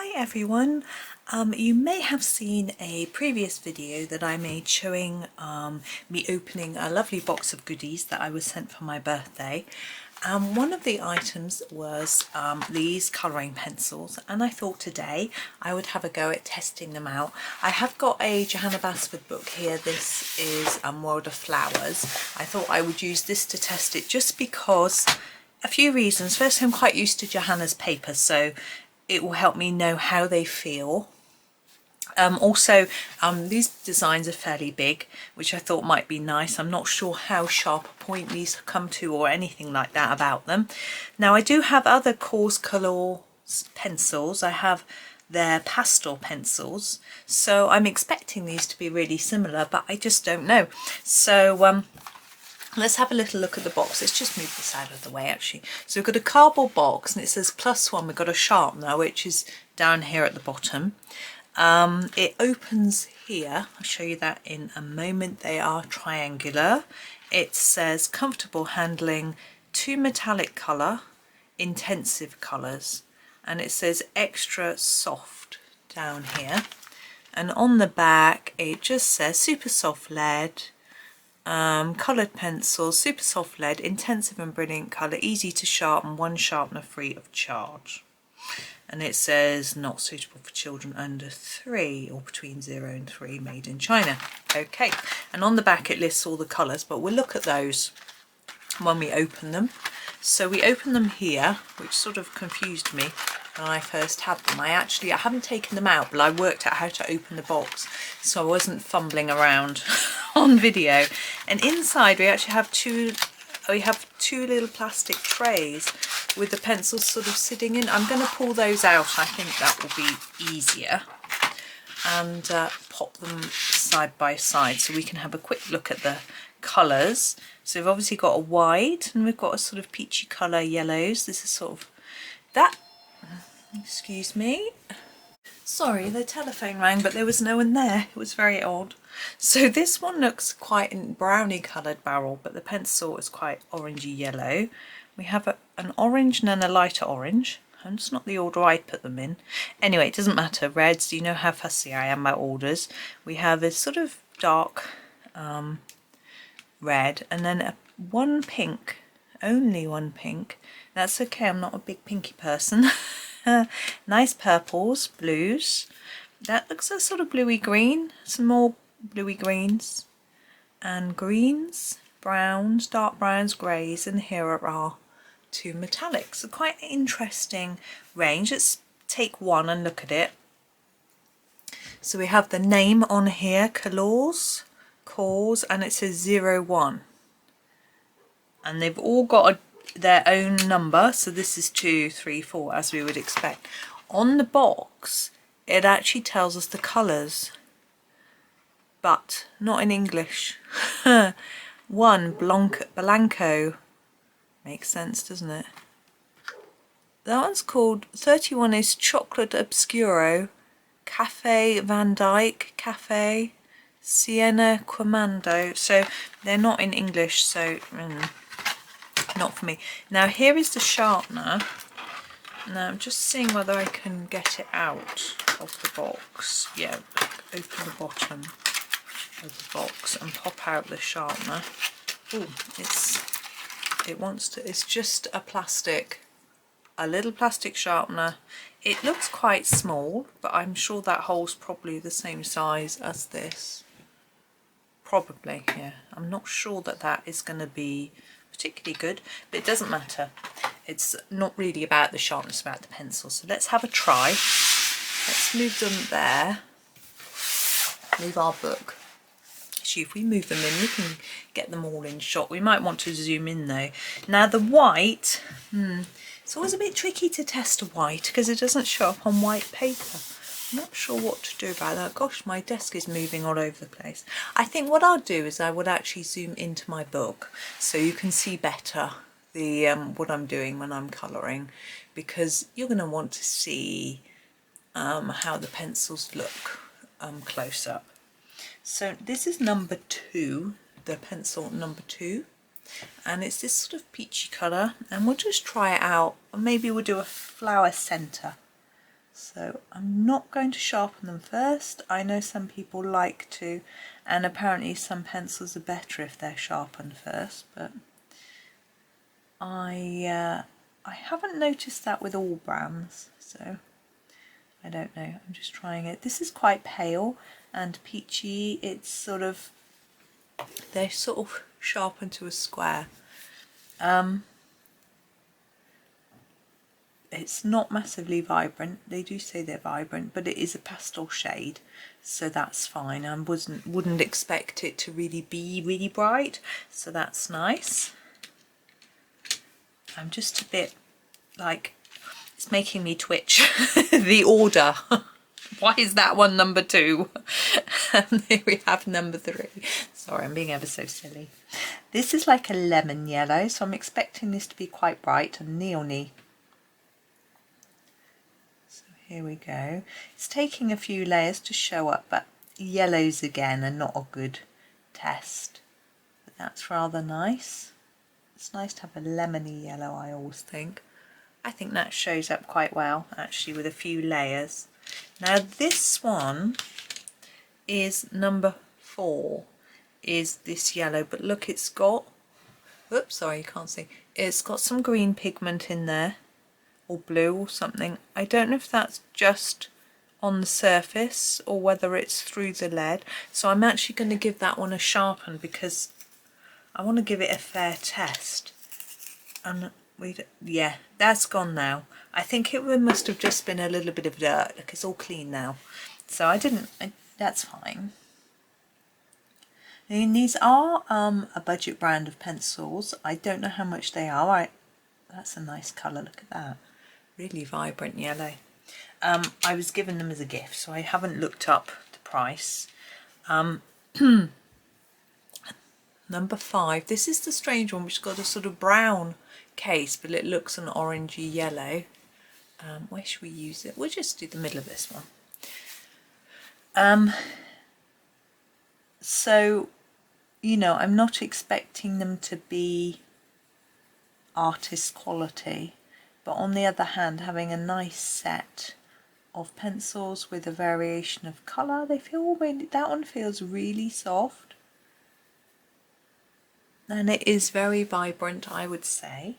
Hi everyone, you may have seen a previous video that I made showing me opening a lovely box of goodies that I was sent for my birthday. One of the items was these colouring pencils, and I thought today I would have a go at testing them out. I have got a Johanna Basford book here. This is World of Flowers. I thought I would use this to test it just because a few reasons. First, I'm quite used to Johanna's paper, so it will help me know how they feel. These designs are fairly big, which I thought might be nice. I'm not sure how sharp a point these come to or anything like that about them. Now I do have other Kores Kolores pencils. I have their pastel pencils, so I'm expecting these to be really similar, but I just don't know. So let's have a little look at the box. Let's just move this out of the way actually. So we've got a cardboard box and it says +1. We've got a sharpener, which is down here at the bottom. It opens here. I'll show you that in a moment. They are triangular. It says comfortable handling, 2 metallic colour, intensive colours. And it says extra soft down here. And on the back it just says super soft lead. Coloured pencils, super soft lead, intensive and brilliant colour, easy to sharpen, 1 sharpener free of charge. And it says not suitable for children under 3 or between 0 and 3, made in China. Okay, and on the back it lists all the colours, but we'll look at those when we open them. So we open them here, which sort of confused me when I first had them. I haven't taken them out, but I worked out how to open the box, so I wasn't fumbling around on video. And inside we actually have two little plastic trays with the pencils sort of sitting in. I'm going to pull those out. I think that will be easier, and pop them side by side so we can have a quick look at the colours. So we've obviously got a wide, and we've got a sort of peachy colour, yellows. This is sort of that. Excuse me. Sorry, the telephone rang, but there was no one there. It was very odd. So this one looks quite a browny coloured barrel, but the pencil is quite orangey yellow. We have an orange and then a lighter orange. And it's not the order I put them in. Anyway, it doesn't matter. Reds, you know how fussy I am about orders. We have this sort of dark red, and then one pink, only one pink. That's okay, I'm not a big pinky person. Nice purples, blues. That looks a sort of bluey green. Some more bluey greens and greens, browns, dark browns, greys, and here are our 2 metallics. So quite an interesting range. Let's take one and look at it. So we have the name on here, Kores, and it says 01. And they've all got their own number, so this is 2, 3, 4, as we would expect. On the box it actually tells us the colours, but not in English. One, Blanco. Makes sense, doesn't it? That one's called 31 is Chocolate Obscuro, Cafe Van Dyke, Cafe Sienna Quamando. So they're not in English, so not for me. Now here is the sharpener. Now I'm just seeing whether I can get it out of the box. Yeah, open the bottom of the box and pop out the sharpener. Oh, it's just a little plastic sharpener. It looks quite small, but I'm sure that hole's probably the same size as this. Probably, yeah. I'm not sure that is going to be particularly good, but it doesn't matter. It's not really about the sharpness, about the pencil. So let's have a try. Let's move them there. Move our book. Actually, if we move them in, we can get them all in shot. We might want to zoom in though. Now the white, it's always a bit tricky to test a white because it doesn't show up on white paper. I'm not sure what to do about that. Gosh, my desk is moving all over the place. I think what I'll do is I would actually zoom into my book so you can see better the what I'm doing when I'm colouring, because you're going to want to see how the pencils look close up. So this is number 2, the pencil number 2, and it's this sort of peachy colour, and we'll just try it out, and maybe we'll do a flower centre. So So I'm not going to sharpen them first. I know some people like to, and apparently some pencils are better if they're sharpened first, but I haven't noticed that with all brands, so I don't know. I'm just trying it. This is quite pale and peachy. It's sort of, they're sort of sharpened to a square. It's not massively vibrant. They do say they're vibrant, but it is a pastel shade, so that's fine. I wouldn't expect it to really be really bright, so that's nice. I'm just a bit like, it's making me twitch. The order. Why is that one number 2? And here we have number 3. Sorry, I'm being ever so silly. This is like a lemon yellow, so I'm expecting this to be quite bright and neon-y. So here we go. It's taking a few layers to show up, but yellows again are not a good test. But that's rather nice. It's nice to have a lemony yellow, I always think. I think that shows up quite well, actually, with a few layers. Now this one is number 4, is this yellow, but look, it's got, oops, sorry, you can't see. It's got some green pigment in there, or blue or something. I don't know if that's just on the surface or whether it's through the lead. So I'm actually going to give that one a sharpen because I want to give it a fair test. And yeah, that's gone now. I think it must have just been a little bit of dirt. Look, it's all clean now. So that's fine. And these are a budget brand of pencils. I don't know how much they are. That's a nice colour, look at that. Really vibrant yellow. I was given them as a gift, so I haven't looked up the price. Number 5, this is the strange one, which has got a sort of brown case, but it looks an orangey yellow. Where should we use it? We'll just do the middle of this one. So, you know, I'm not expecting them to be artist quality, but on the other hand, having a nice set of pencils with a variation of colour, they feel really, that one feels really soft. And it is very vibrant, I would say.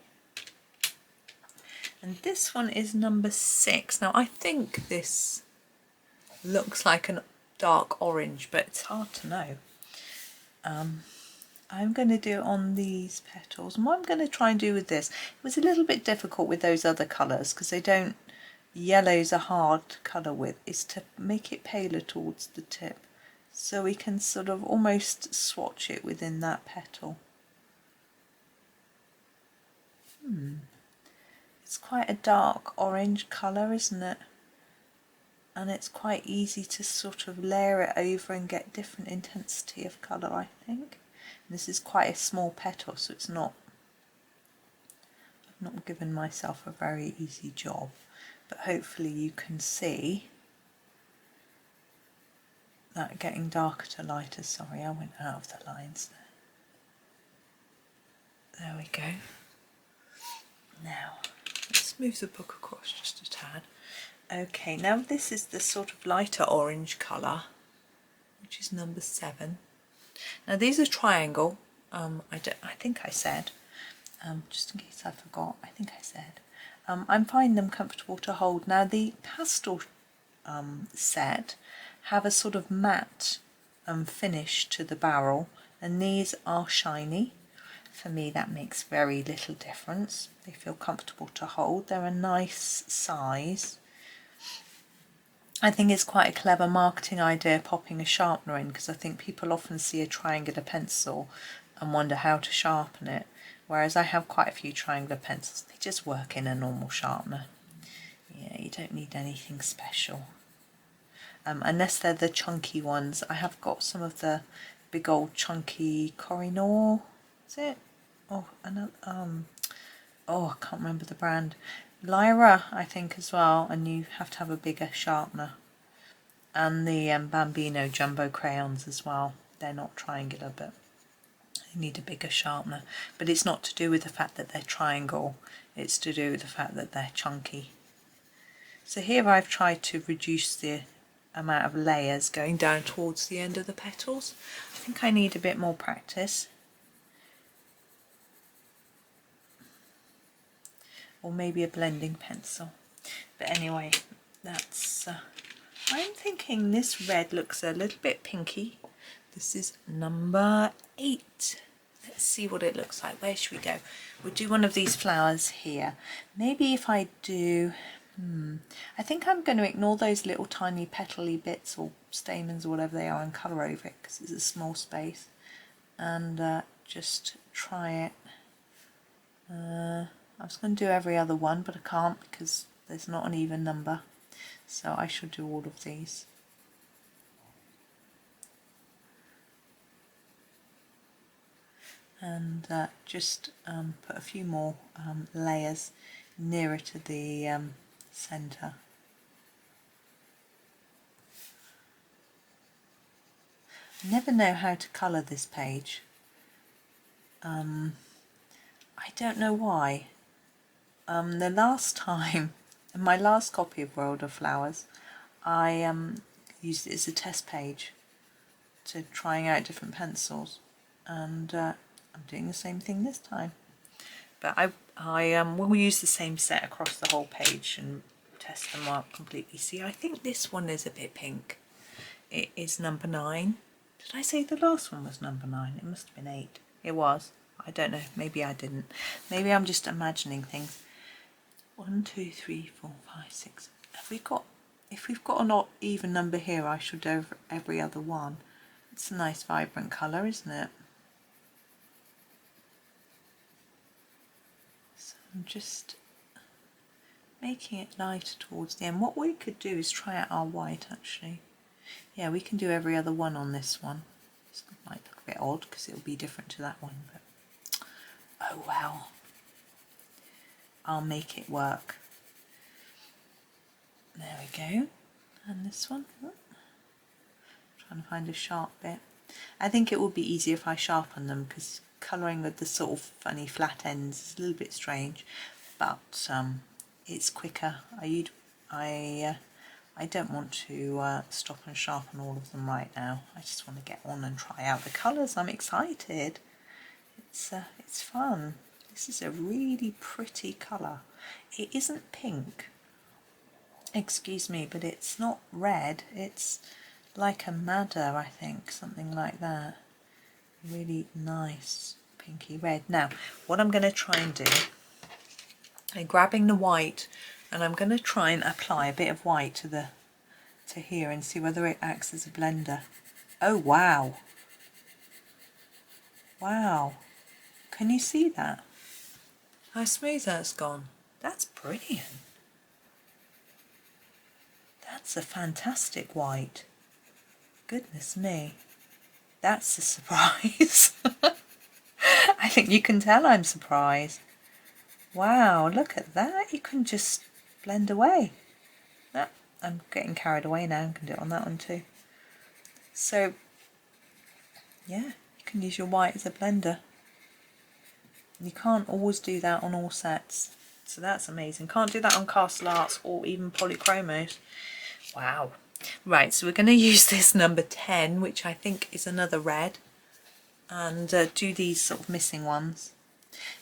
And this one is number 6. Now I think this looks like a dark orange, but it's hard to know. I'm going to do it on these petals. And what I'm going to try and do with this, it was a little bit difficult with those other colours because they don't, yellow's a hard colour with, is to make it paler towards the tip. So we can sort of almost swatch it within that petal. It's quite a dark orange colour, isn't it? And it's quite easy to sort of layer it over and get different intensity of colour, I think. And this is quite a small petal, so it's not, I've not given myself a very easy job, but hopefully you can see that getting darker to lighter. Sorry, I went out of the lines there. There we go. Now, let's move the book across just a tad. Okay, now this is the sort of lighter orange colour, which is number 7. Now these are triangle, I think I said, just in case I forgot, I think I said. I'm finding them comfortable to hold. Now the pastel set have a sort of matte finish to the barrel, and these are shiny. For me that makes very little difference. They feel comfortable to hold. They're a nice size. I think it's quite a clever marketing idea popping a sharpener in, because I think people often see a triangular pencil and wonder how to sharpen it, whereas I have quite a few triangular pencils. They just work in a normal sharpener. Yeah, you don't need anything special. Unless they're the chunky ones. I have got some of the big old chunky Kores, is it? Oh, another, oh, I can't remember the brand. Lyra, I think, as well, and you have to have a bigger sharpener. And the Bambino jumbo crayons as well. They're not triangular, but you need a bigger sharpener. But it's not to do with the fact that they're triangle, it's to do with the fact that they're chunky. So here I've tried to reduce the amount of layers going down towards the end of the petals. I think I need a bit more practice. Or maybe a blending pencil. But anyway, that's... I'm thinking this red looks a little bit pinky. This is number 8. Let's see what it looks like. Where should we go? We'll do one of these flowers here. Maybe if I do... I think I'm going to ignore those little tiny petally bits or stamens or whatever they are and colour over it because it's a small space. And just try it. I was going to do every other one, but I can't because there's not an even number. So I should do all of these. And just put a few more layers nearer to the centre. I never know how to colour this page. I don't know why. The last time, in my last copy of World of Flowers, I used it as a test page to trying out different pencils, and I'm doing the same thing this time. But I will use the same set across the whole page and test them out completely. See, I think this one is a bit pink. It is number 9. Did I say the last one was number 9? It must have been 8. It was. I don't know. Maybe I didn't. Maybe I'm just imagining things. 1, 2, 3, 4, 5, 6. Have we got? If we've got an odd even number here, I should do every other one. It's a nice vibrant colour, isn't it? So I'm just making it lighter towards the end. What we could do is try out our white actually. Yeah, we can do every other one on this one. This might look a bit odd because it'll be different to that one, but oh well. I'll make it work. There we go. And this one. Trying to find a sharp bit. I think it would be easier if I sharpen them because colouring with the sort of funny flat ends is a little bit strange, but it's quicker. I don't want to stop and sharpen all of them right now. I just want to get on and try out the colours. I'm excited. It's fun. This is a really pretty colour. It isn't pink, excuse me, but it's not red. It's like a madder, I think, something like that. Really nice pinky red. Now, what I'm going to try and do, I'm grabbing the white and I'm going to try and apply a bit of white to here and see whether it acts as a blender. Oh wow! Wow! Can you see that? How smooth that's gone. That's brilliant. That's a fantastic white. Goodness me. That's a surprise. I think you can tell I'm surprised. Wow, look at that. You can just blend away. Ah, I'm getting carried away now. I can do it on that one too. So, yeah, you can use your white as a blender. You can't always do that on all sets, so that's amazing. Can't do that on Castle Arts or even Polychromos. Wow. Right, so we're going to use this number 10, which I think is another red, and do these sort of missing ones.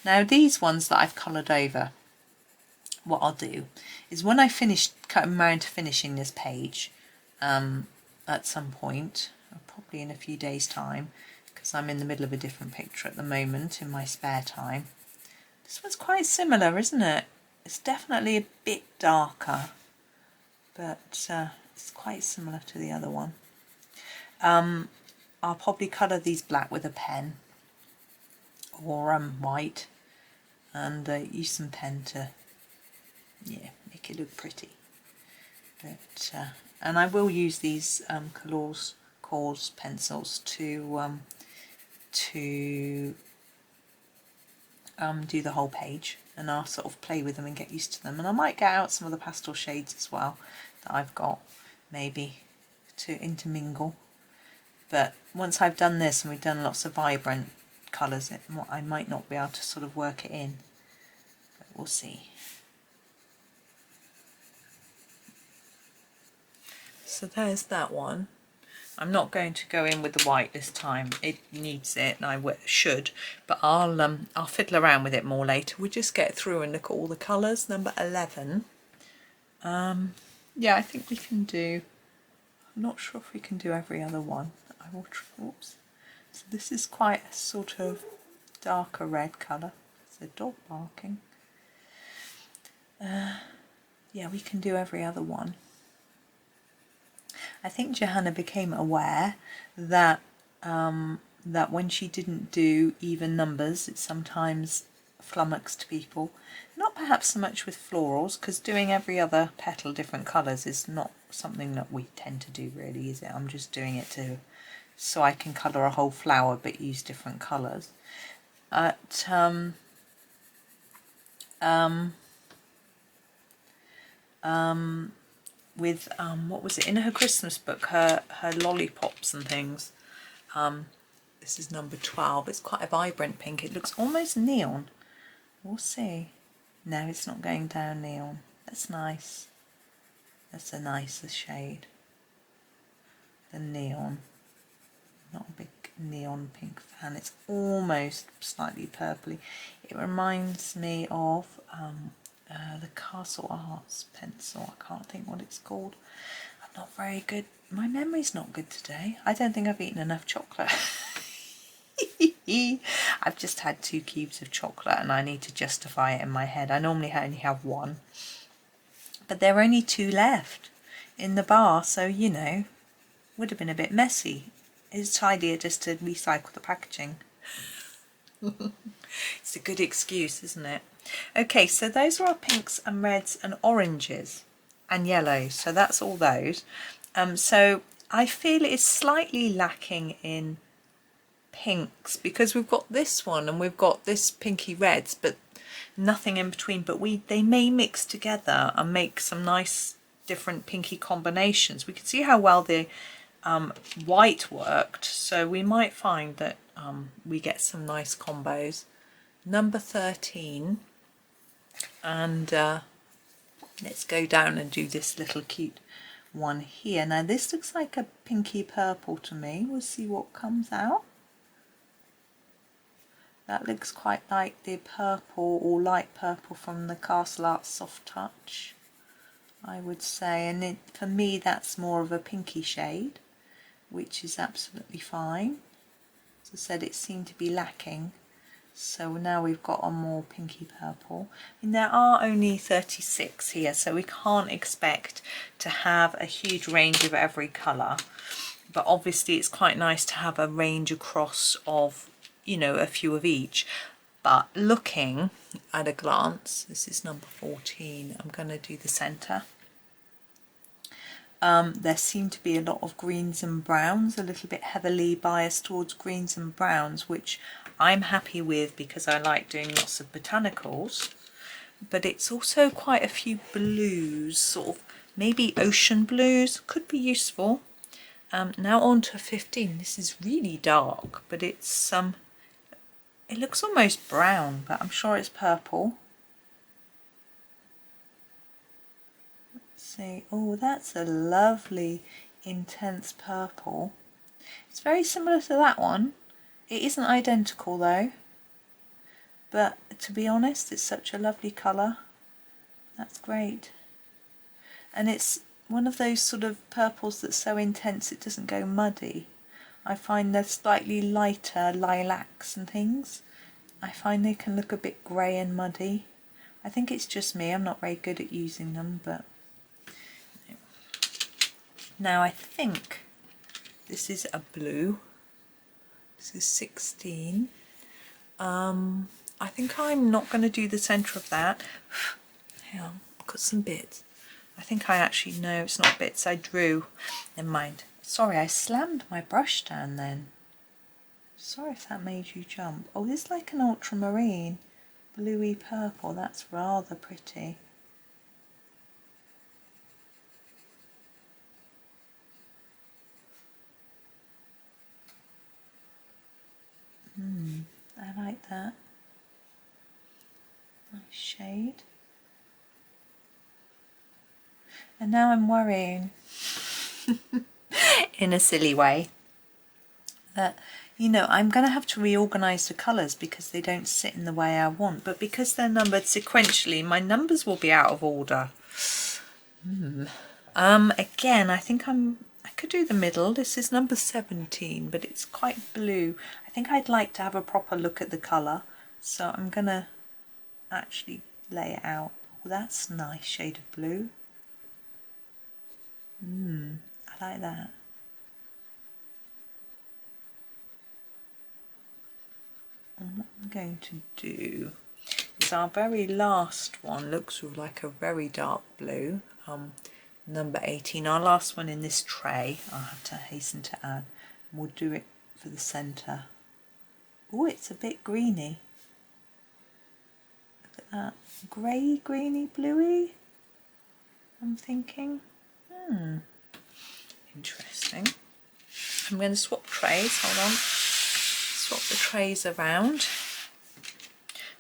Now these ones that I've coloured over, what I'll do is when I finish cutting around to finishing this page at some point, probably in a few days time, because I'm in the middle of a different picture at the moment in my spare time. This one's quite similar, isn't it? It's definitely a bit darker, but it's quite similar to the other one. I'll probably colour these black with a pen or white, and use some pen to make it look pretty. But and I will use these Kores pencils to do the whole page, and I'll sort of play with them and get used to them, and I might get out some of the pastel shades as well that I've got maybe to intermingle. But once I've done this and we've done lots of vibrant colours, I might not be able to sort of work it in, but we'll see. So there's that one. I'm not going to go in with the white this time. It needs it, and I should, but I'll fiddle around with it more later. We'll just get through and look at all the colours. Number 11. Yeah, I think we can do. I'm not sure if we can do every other one. I will. Oops. So this is quite a sort of darker red colour. It's a dog barking. Yeah, we can do every other one. I think Johanna became aware that that when she didn't do even numbers, it sometimes flummoxed people. Not perhaps so much with florals, because doing every other petal different colours is not something that we tend to do really, is it? I'm just doing it so I can colour a whole flower but use different colours. With what was it in her Christmas book, her lollipops and things. This is number 12. It's quite a vibrant pink. It looks almost neon. We'll see. No, it's not going down neon. That's nice. That's a nicer shade than neon. Not a big neon pink fan. It's almost slightly purpley. It reminds me of the Castle Arts pencil. I can't think what it's called. I'm not very good. My memory's not good today. I don't think I've eaten enough chocolate. I've just had 2 cubes of chocolate and I need to justify it in my head. I normally only have 1. But there are only 2 left in the bar, so you know, would have been a bit messy. It's tidier just to recycle the packaging. It's a good excuse, isn't it? Okay, so those are our pinks and reds and oranges and yellows. So that's all those. So I feel it's slightly lacking in pinks because we've got this one and we've got this pinky reds, but nothing in between. But they may mix together and make some nice different pinky combinations. We can see how well the white worked, so we might find that we get some nice combos. Number 13, and let's go down and do this little cute one here. Now this looks like a pinky purple to me. We'll see what comes out. That looks quite like the purple or light purple from the Castle Arts Soft Touch, I would say, and for me that's more of a pinky shade, which is absolutely fine. As I said, it seemed to be lacking, so now we've got a more pinky purple. And there are only 36 here, so we can't expect to have a huge range of every colour, but obviously it's quite nice to have a range across of, you know, a few of each. But looking at a glance, this is number 14, I'm going to do the centre. There seem to be a lot of greens and browns, a little bit heavily biased towards greens and browns, which I'm happy with because I like doing lots of botanicals. But it's also quite a few blues, sort of maybe ocean blues, could be useful. Now on to 15. This is really dark, but it's it looks almost brown, but I'm sure it's purple. See, oh, that's a lovely intense purple. It's very similar to that one. It isn't identical though, but to be honest, it's such a lovely colour. That's great. And it's one of those sort of purples that's so intense it doesn't go muddy. I find they're slightly lighter lilacs and things. I find they can look a bit grey and muddy. I think it's just me, I'm not very good at using them, but now I think this is a blue. This is 16. I think I'm not going to do the centre of that. Hang on, I've got some bits. I think I actually know it's not bits I drew. Never mind. Sorry, I slammed my brush down then. Sorry if that made you jump. Oh, this is like an ultramarine, bluey purple. That's rather pretty. I like that. Nice shade. And now I'm worrying. in a silly way. That, you know, I'm going to have to reorganize the colours because they don't sit in the way I want, but because they're numbered sequentially, my numbers will be out of order. Again, I think I could do the middle. This is number 17, but it's quite blue. I think I'd like to have a proper look at the colour, so I'm going to actually lay it out. Oh, that's a nice shade of blue. I like that. And what I'm going to do is our very last one looks like a very dark blue. Number 18, our last one in this tray, I'll have to hasten to add. We'll do it for the centre. Oh, it's a bit greeny. Look at that. Grey, greeny, bluey, I'm thinking. Interesting. I'm going to swap trays, hold on. Swap the trays around.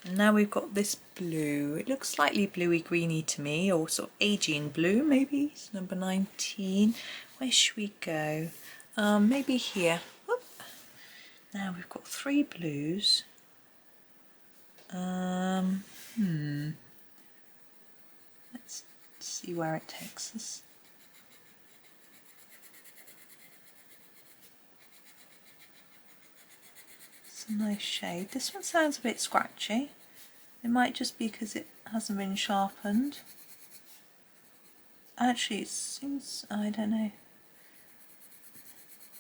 And now we've got this blue. It looks slightly bluey greeny to me, or sort of Aegean blue maybe. It's number 19. Where should we go? Maybe here. Whoop. Now we've got 3 blues. Let's see where it takes us. It's a nice shade. This one sounds a bit scratchy. It might just be because it hasn't been sharpened. Actually, it seems, I don't know.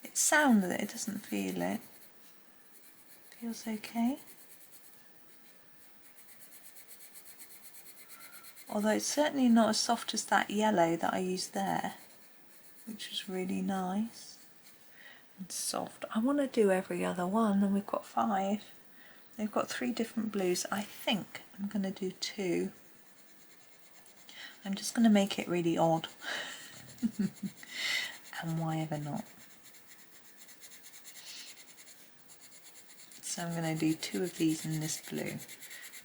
It sounds it, it doesn't feel it. Feels okay. Although it's certainly not as soft as that yellow that I used there, which was really nice and soft. I want to do every other one, and we've got 5. They've got 3 different blues. I think I'm going to do 2. I'm just going to make it really odd. And why ever not? So I'm going to do 2 of these in this blue,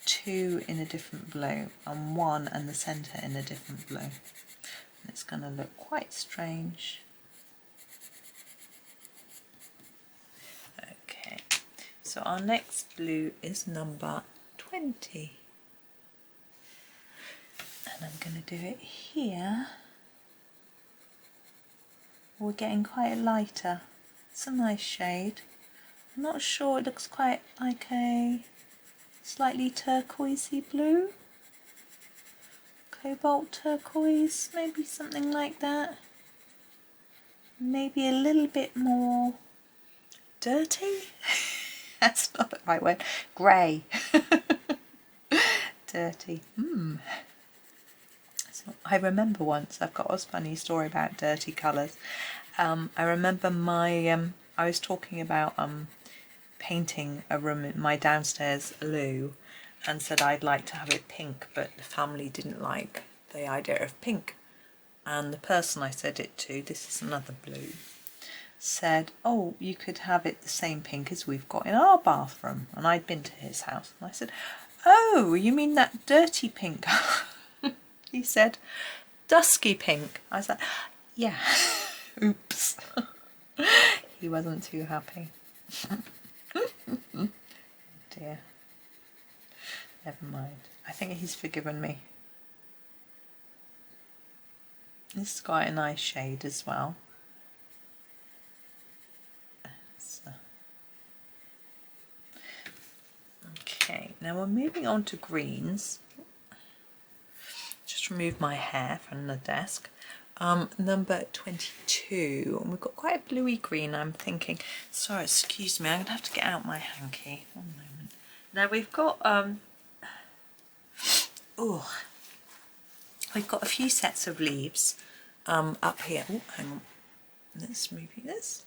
2 in a different blue, and 1 and the centre in a different blue. And it's going to look quite strange. Okay, so our next blue is number 20. And I'm going to do it here. We're getting quite lighter. It's a nice shade. I'm not sure, it looks quite like a slightly turquoisey blue. Cobalt turquoise, maybe something like that. Maybe a little bit more dirty? That's not the right word. Grey. Dirty. So I remember once, I've got a funny story about dirty colours. I remember I was talking about painting a room in my downstairs loo, and said I'd like to have it pink, but the family didn't like the idea of pink. And the person I said it to, this is another blue, said, oh, you could have it the same pink as we've got in our bathroom. And I'd been to his house, and I said, oh, you mean that dirty pink? He said, dusky pink. I was like, yeah. Oops. He wasn't too happy. Dear. Never mind. I think he's forgiven me. This is quite a nice shade as well. So. Okay, now we're moving on to greens. Just remove my hair from the desk. Number 22, and we've got quite a bluey green. I'm thinking, sorry, excuse me, I'm gonna have to get out my hanky. 1 moment. Now we've got we've got a few sets of leaves up here. Oh, hang on, let's move this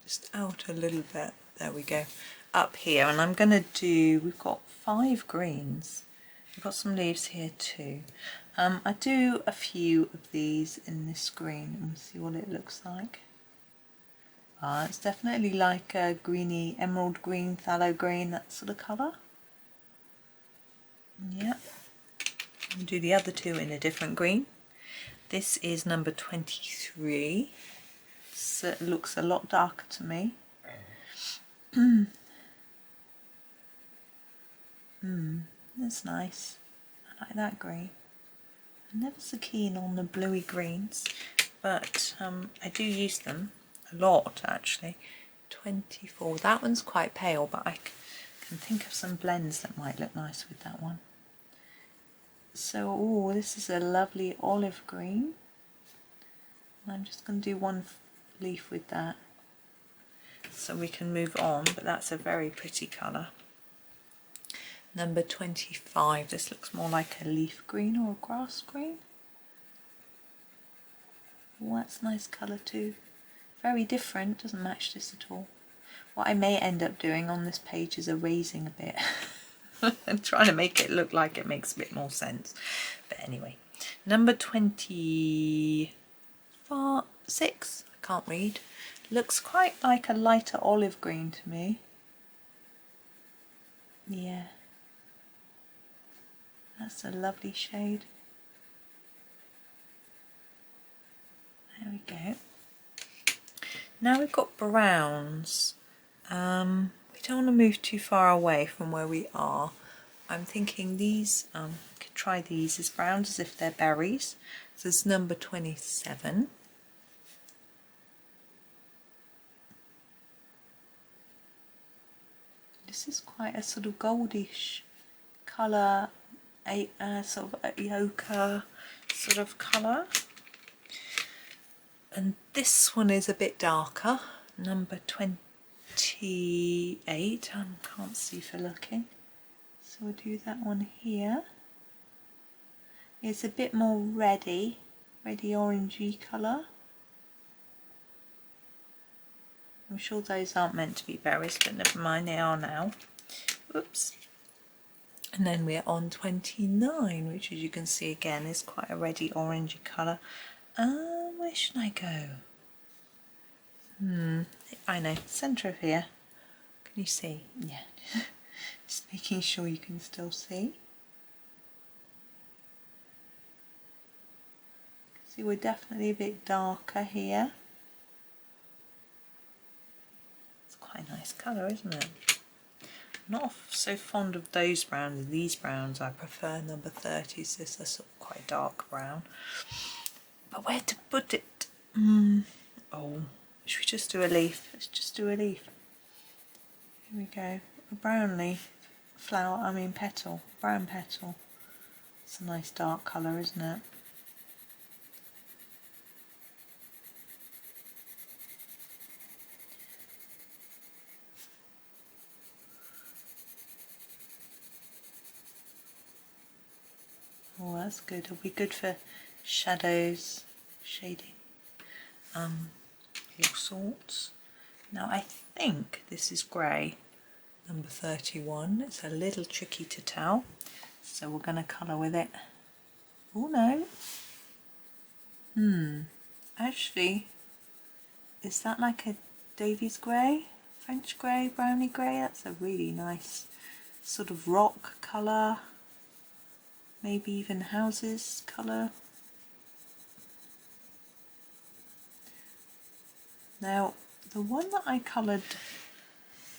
just out a little bit. There we go, up here, and I'm gonna do, we've got 5 greens. We've got some leaves here too. I do a few of these in this green, and we'll see what it looks like. It's definitely like a greeny, emerald green, phthalo green, that sort of colour. Yeah. I'll do the other 2 in a different green. This is number 23. So it looks a lot darker to me. That's nice. I like that green. I'm never so keen on the bluey greens, but I do use them a lot actually. 24. That one's quite pale, but I can think of some blends that might look nice with that one. So, oh, this is a lovely olive green. And I'm just going to do one leaf with that so we can move on, but that's a very pretty colour. Number 25. This looks more like a leaf green or a grass green. Oh, that's a nice colour too. Very different, doesn't match this at all. What I may end up doing on this page is erasing a bit and trying to make it look like it makes a bit more sense. But anyway, number 26, I can't read. Looks quite like a lighter olive green to me. Yeah, that's a lovely shade. There we go. Now we've got browns. We don't want to move too far away from where we are. I'm thinking these, could try these as browns as if they're berries. So it's number 27. This is quite a sort of goldish colour, a sort of a ochre sort of colour. And this one is a bit darker, number 28. I can't see for looking, so we'll do that one here. It's a bit more reddy orangey colour. I'm sure those aren't meant to be berries, but never mind, they are now. Oops. And then we're on 29, which as you can see again is quite a reddy orangey colour. Where should I go? I know, centre of here. Can you see? Yeah. Just making sure you can still see. See, we're definitely a bit darker here. It's quite a nice colour, isn't it? I'm not so fond of those browns. These browns I prefer. Number 30, so this is sort of quite dark brown. But where to put it? Oh, should we just do a leaf? Let's just do a leaf. Here we go. A brown leaf flower, petal, brown petal. It's a nice dark colour, isn't it? Oh, that's good. It'll be good for shadows, shading, all sorts. Now I think this is grey, number 31. It's a little tricky to tell, so we're going to colour with it. Oh no. Actually, is that like a Davies grey? French grey, browny grey? That's a really nice sort of rock colour. Maybe even houses colour. Now, the one that I coloured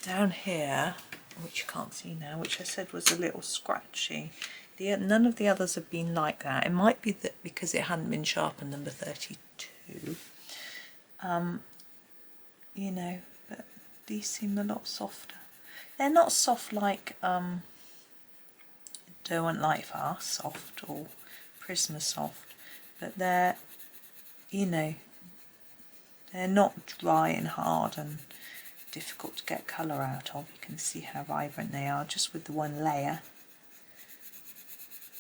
down here, which you can't see now, which I said was a little scratchy, none of the others have been like that. It might be that because it hadn't been sharpened, number 32. You know, but these seem a lot softer. They're not soft like Derwent Light Fast soft or Prisma soft, but they're, you know, they're not dry and hard and difficult to get colour out of. You can see how vibrant they are just with the one layer.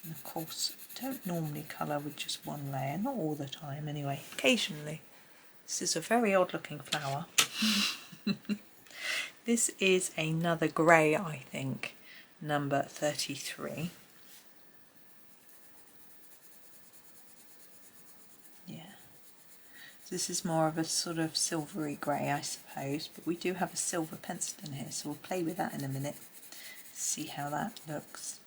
And of course, don't normally colour with just one layer, not all the time anyway, occasionally. This is a very odd looking flower. This is another grey, I think, number 33. Yeah. This is more of a sort of silvery grey, I suppose, but we do have a silver pencil in here, so we'll play with that in a minute, see how that looks.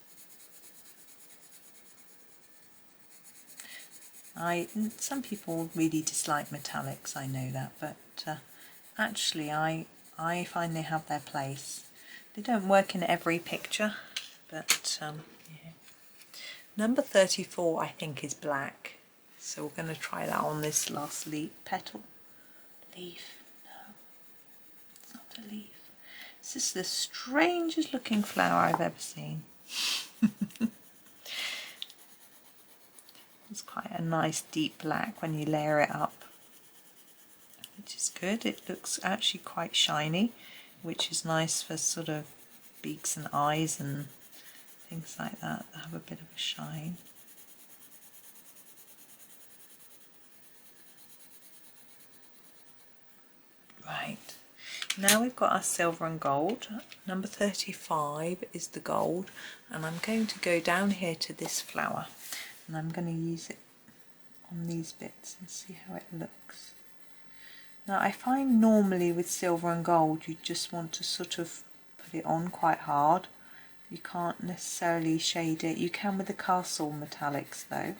Some people really dislike metallics, I know that, but actually I find they have their place. They don't work in every picture, but yeah. Number 34 I think is black, so we're going to try that on this last leaf. Petal? Leaf? No, it's not a leaf. This is the strangest looking flower I've ever seen. It's quite a nice deep black when you layer it up, which is good. It looks actually quite shiny, which is nice for sort of beaks and eyes and things like that that have a bit of a shine. Right, now we've got our silver and gold. Number 35 is the gold, and I'm going to go down here to this flower and I'm going to use it on these bits and see how it looks. Now I find normally with silver and gold you just want to sort of put it on quite hard. You can't necessarily shade it. You can with the castle metallics though.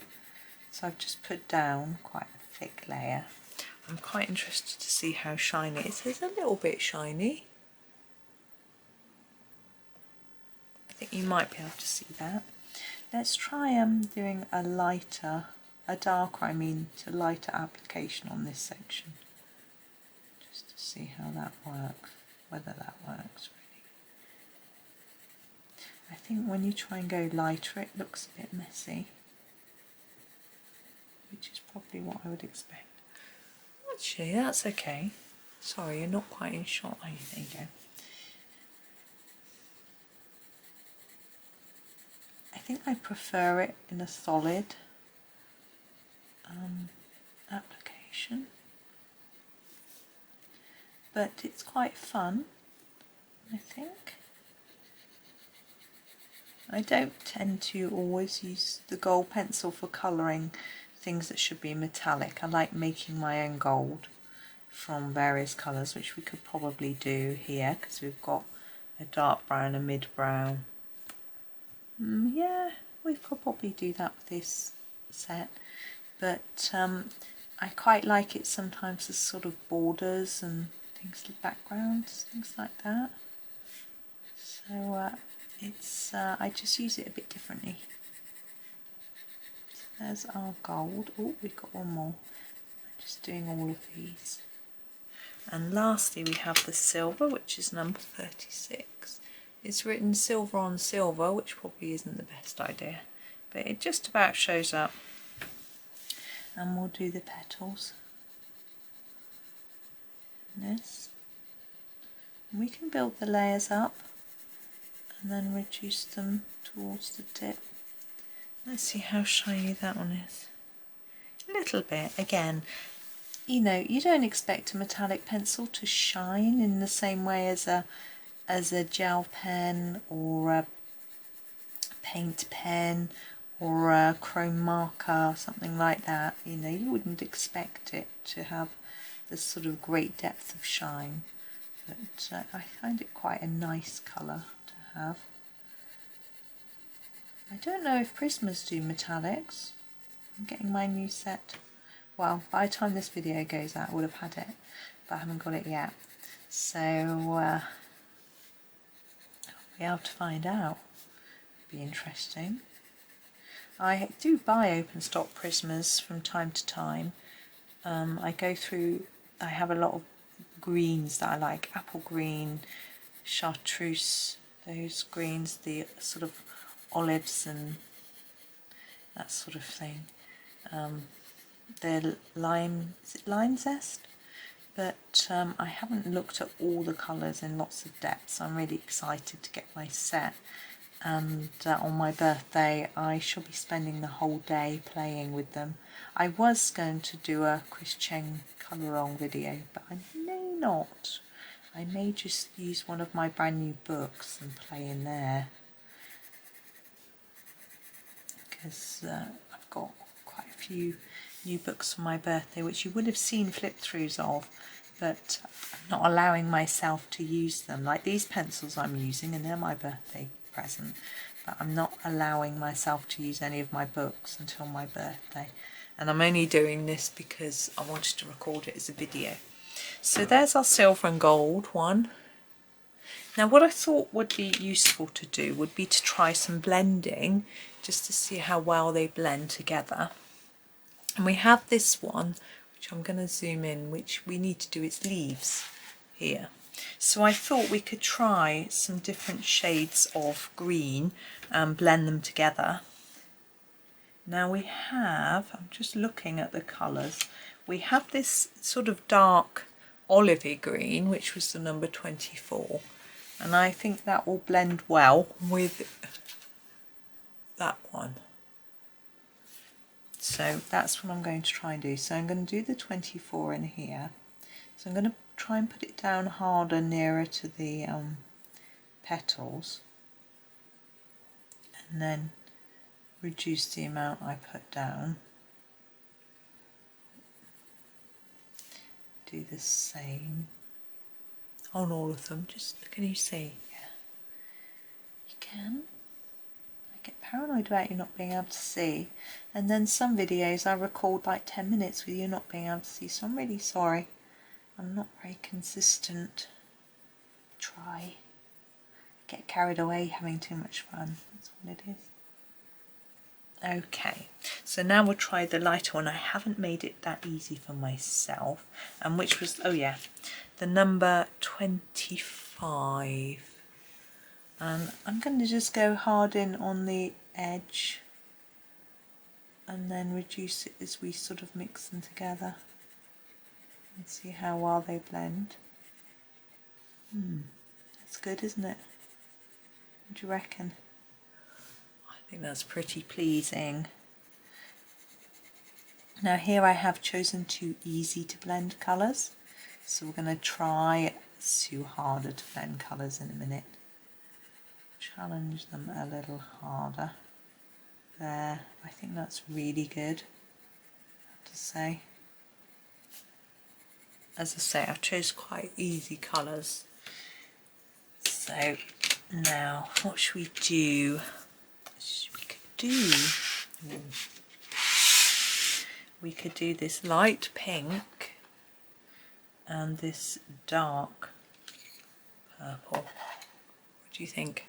So I've just put down quite a thick layer. I'm quite interested to see how shiny it is. It's a little bit shiny. I think you might be able to see that. Let's try doing a darker lighter application on this section. Just to see how that works, whether that works really. I think when you try and go lighter it looks a bit messy, which is probably what I would expect. Actually, that's okay. Sorry, you're not quite in shot, are you? There you go. I think I prefer it in a solid application, but it's quite fun, I think. I don't tend to always use the gold pencil for colouring things that should be metallic. I like making my own gold from various colours, which we could probably do here because we've got a dark brown, a mid brown. Yeah, we could probably do that with this set, but I quite like it sometimes as sort of borders and things, backgrounds, things like that. So I just use it a bit differently. So there's our gold. Oh, we've got one more. I'm just doing all of these. And lastly we have the silver, which is number 36. It's written silver on silver, which probably isn't the best idea, but it just about shows up. And we'll do the petals. This. And we can build the layers up and then reduce them towards the tip. Let's see how shiny that one is. A little bit. Again, you know, you don't expect a metallic pencil to shine in the same way as a gel pen or a paint pen or a chrome marker, something like that. You know, you wouldn't expect it to have this sort of great depth of shine, but I find it quite a nice colour to have. I don't know if Prismas do metallics. I'm getting my new set. Well, by the time this video goes out I would have had it, but I haven't got it yet. So I'll be able to find out. It'll be interesting. I do buy open stock Prismas from time to time. I go through, I have a lot of greens that I like, apple green, chartreuse, those greens, the sort of olives and that sort of thing. The lime, is it lime zest? But I haven't looked at all the colours in lots of depth, so I'm really excited to get my set. And on my birthday I shall be spending the whole day playing with them. I was going to do a Chris Cheng colour along video, but I may not. I may just use one of my brand new books and play in there, because I've got quite a few new books for my birthday which you would have seen flip-throughs of, but I'm not allowing myself to use them. Like these pencils I'm using, and they're my birthday present, but I'm not allowing myself to use any of my books until my birthday. And I'm only doing this because I wanted to record it as a video. So there's our silver and gold one. Now what I thought would be useful to do would be to try some blending, just to see how well they blend together. And we have this one, which I'm going to zoom in, which we need to do its leaves here. So I thought we could try some different shades of green and blend them together. Now we have, I'm just looking at the colours, we have this sort of dark olivey green, which was the number 24, and I think that will blend well with that one. So that's what I'm going to try and do. So I'm going to do the 24 in here. So I'm going to try and put it down harder, nearer to the petals, and then reduce the amount I put down. Do the same on all of them. Just, can you see? Yeah, you can. I get paranoid about you not being able to see, and then some videos I record like 10 minutes with you not being able to see, so I'm really sorry. I'm not very consistent. Try. Get carried away having too much fun. That's what it is. Okay, so now we'll try the lighter one. I haven't made it that easy for myself, and which was, oh yeah, the number 25. And I'm going to just go hard in on the edge and then reduce it as we sort of mix them together and see how well they blend. That's good, isn't it? What do you reckon? I think that's pretty pleasing. Now here I have chosen 2 easy to blend colours, so we're going to try 2 harder to blend colours in a minute. Challenge them a little harder. There, I think that's really good, I have to say. As I say, I've chose quite easy colours. So now what should we do? We could do this light pink and this dark purple. What do you think?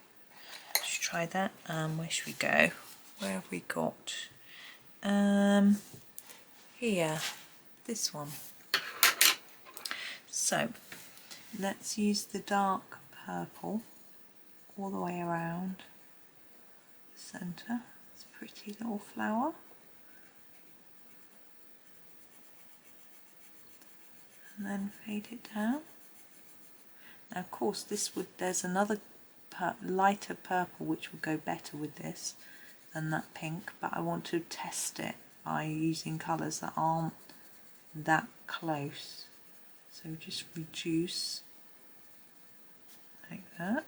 Should we try that? Where should we go? Where have we got? Here, this one. So let's use the dark purple all the way around the centre. It's a pretty little flower. And then fade it down. Now of course there's another lighter purple which would go better with this than that pink, but I want to test it by using colours that aren't that close. So just reduce like that.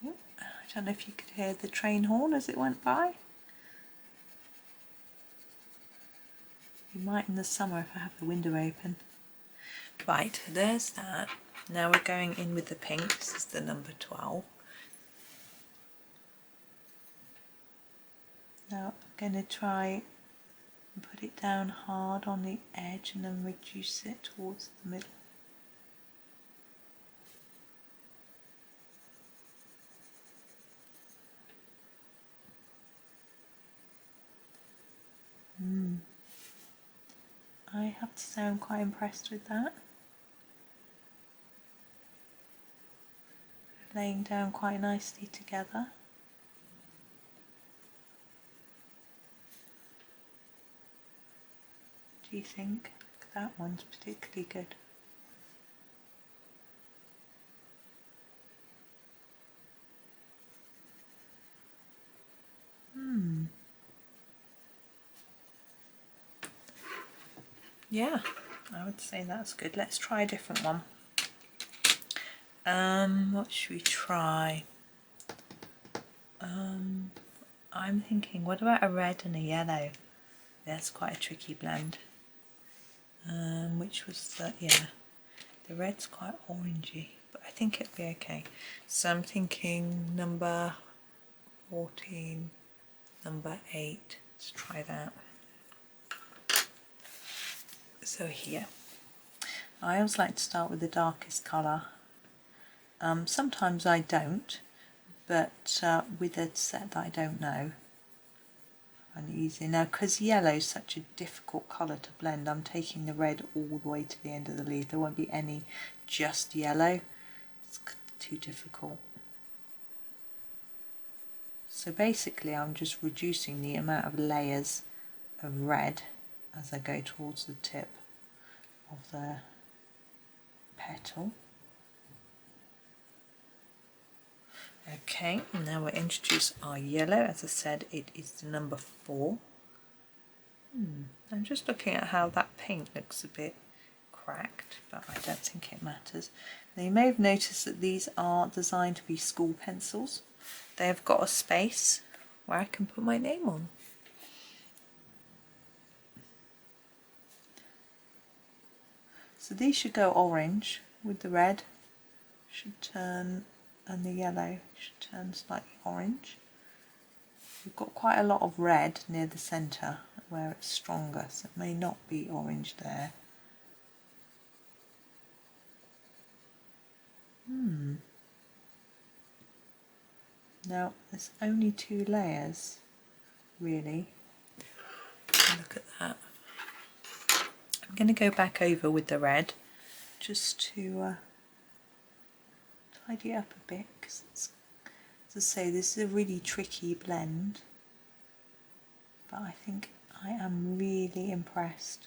I don't know if you could hear the train horn as it went by. You might in the summer if I have the window open. Right, there's that. Now we're going in with the pink. This is the number 12. Now I'm going to try and put it down hard on the edge and then reduce it towards the middle. I have to say I'm quite impressed with that. Laying down quite nicely together. Do you think? That one's particularly good. Yeah, I would say that's good. Let's try a different one. What should we try? I'm thinking, what about a red and a yellow? That's quite a tricky blend. which was the, yeah, the red's quite orangey, but I think it'll be okay. So I'm thinking number 14, number 8, let's try that. So here, I always like to start with the darkest colour. Sometimes I don't, but with a set that I don't know, I find it easy. Now, because yellow is such a difficult colour to blend, I'm taking the red all the way to the end of the leaf. There won't be any just yellow. It's too difficult. So basically I'm just reducing the amount of layers of red as I go towards the tip of the petal. Okay, now we'll introduce our yellow. As I said, it is the number 4. I'm just looking at how that paint looks a bit cracked, but I don't think it matters. Now you may have noticed that these are designed to be school pencils. They have got a space where I can put my name on. So these should go orange with the red, should turn, and the yellow should turn slightly orange. We've got quite a lot of red near the centre where it's stronger, so it may not be orange there. Now there's only 2 layers really. Look at that. I'm going to go back over with the red just to tidy up a bit, because it's, as I say, this is a really tricky blend, but I think I am really impressed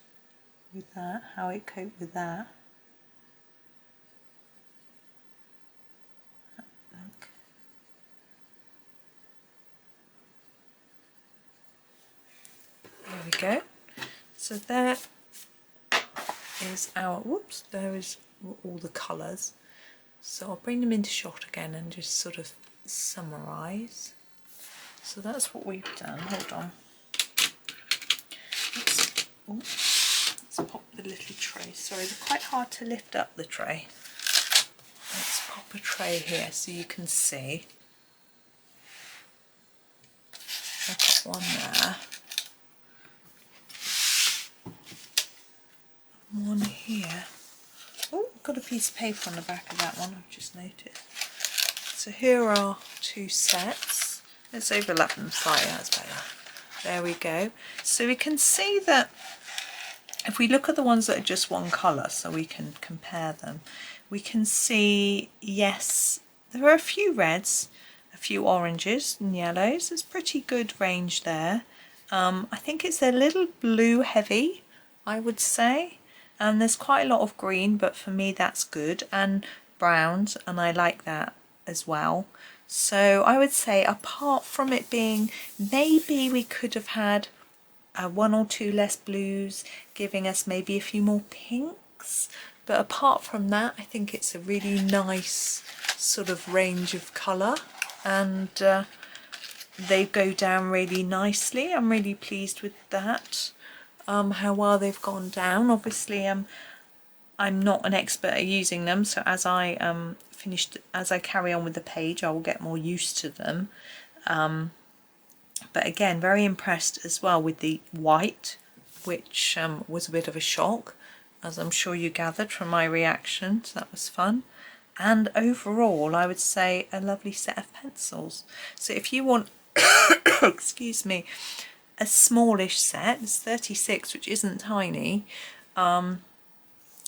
with that, how it coped with that. Look. There we go. So there is our, whoops, there is all the colours. So I'll bring them into shot again and just sort of summarise. So that's what we've done. Hold on. Let's pop the little tray. Sorry, they're quite hard to lift up, the tray. Let's pop a tray here so you can see. I've got one there. One here. Oh, got a piece of paper on the back of that one, I've just noticed. So here are 2 sets. Let's overlap them slightly, that's better. There we go. So we can see that if we look at the ones that are just one colour, so we can compare them, we can see, yes, there are a few reds, a few oranges and yellows. There's pretty good range there. I think it's a little blue heavy, I would say. And there's quite a lot of green, but for me that's good, and browns, and I like that as well. So I would say, apart from it being, maybe we could have had 1 or 2 less blues, giving us maybe a few more pinks, but apart from that I think it's a really nice sort of range of colour, and they go down really nicely. I'm really pleased with that. How well they've gone down. Obviously I'm not an expert at using them, so as I as I carry on with the page I will get more used to them, but again, very impressed as well with the white, which was a bit of a shock, as I'm sure you gathered from my reaction, so that was fun. And overall I would say a lovely set of pencils. So if you want excuse me, a smallish set, it's 36, which isn't tiny,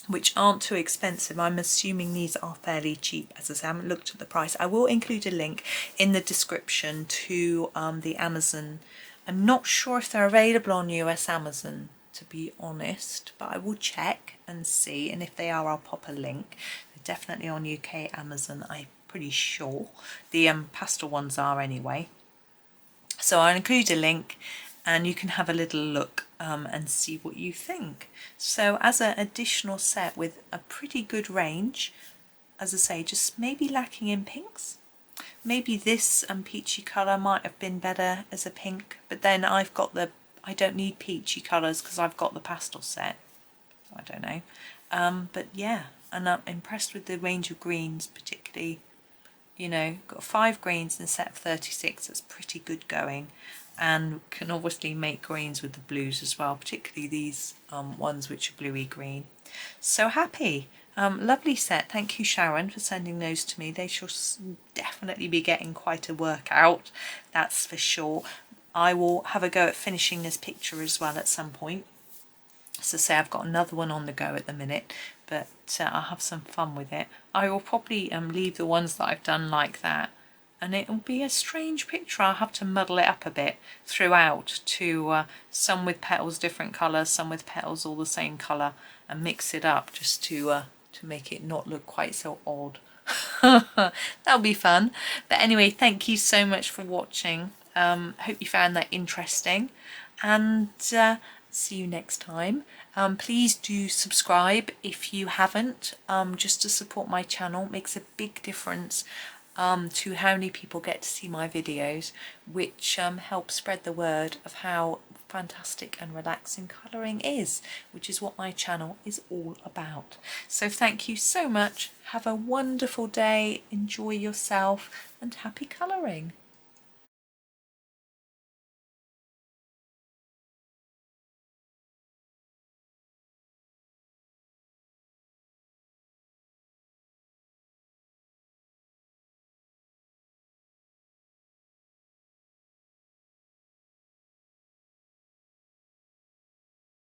which aren't too expensive. I'm assuming these are fairly cheap. As I say, I haven't looked at the price. I will include a link in the description to the Amazon. I'm not sure if they're available on US Amazon, to be honest, but I will check and see, and if they are I'll pop a link. They're definitely on UK Amazon, I'm pretty sure. The pastel ones are anyway. So I'll include a link and you can have a little look and see what you think. So as an additional set with a pretty good range, as I say, just maybe lacking in pinks. Maybe this peachy colour might have been better as a pink, but then I've got the, I don't need peachy colours because I've got the pastel set. I don't know. But yeah, and I'm impressed with the range of greens, particularly, you know, got 5 greens in a set of 36. That's pretty good going, and can obviously make greens with the blues as well, particularly these ones which are bluey green. So happy. Lovely set. Thank you, Sharon, for sending those to me. They shall definitely be getting quite a workout, that's for sure. I will have a go at finishing this picture as well at some point. As I say, I've got another one on the go at the minute, but I'll have some fun with it. I will probably leave the ones that I've done like that, and it will be a strange picture. I'll have to muddle it up a bit throughout to some with petals different colours, some with petals all the same colour, and mix it up just to make it not look quite so odd. That'll be fun. But anyway, thank you so much for watching. Hope you found that interesting, and see you next time. Please do subscribe if you haven't, just to support my channel. It makes a big difference to how many people get to see my videos, which helps spread the word of how fantastic and relaxing colouring is, which is what my channel is all about. So thank you so much. Have a wonderful day, enjoy yourself, and happy colouring.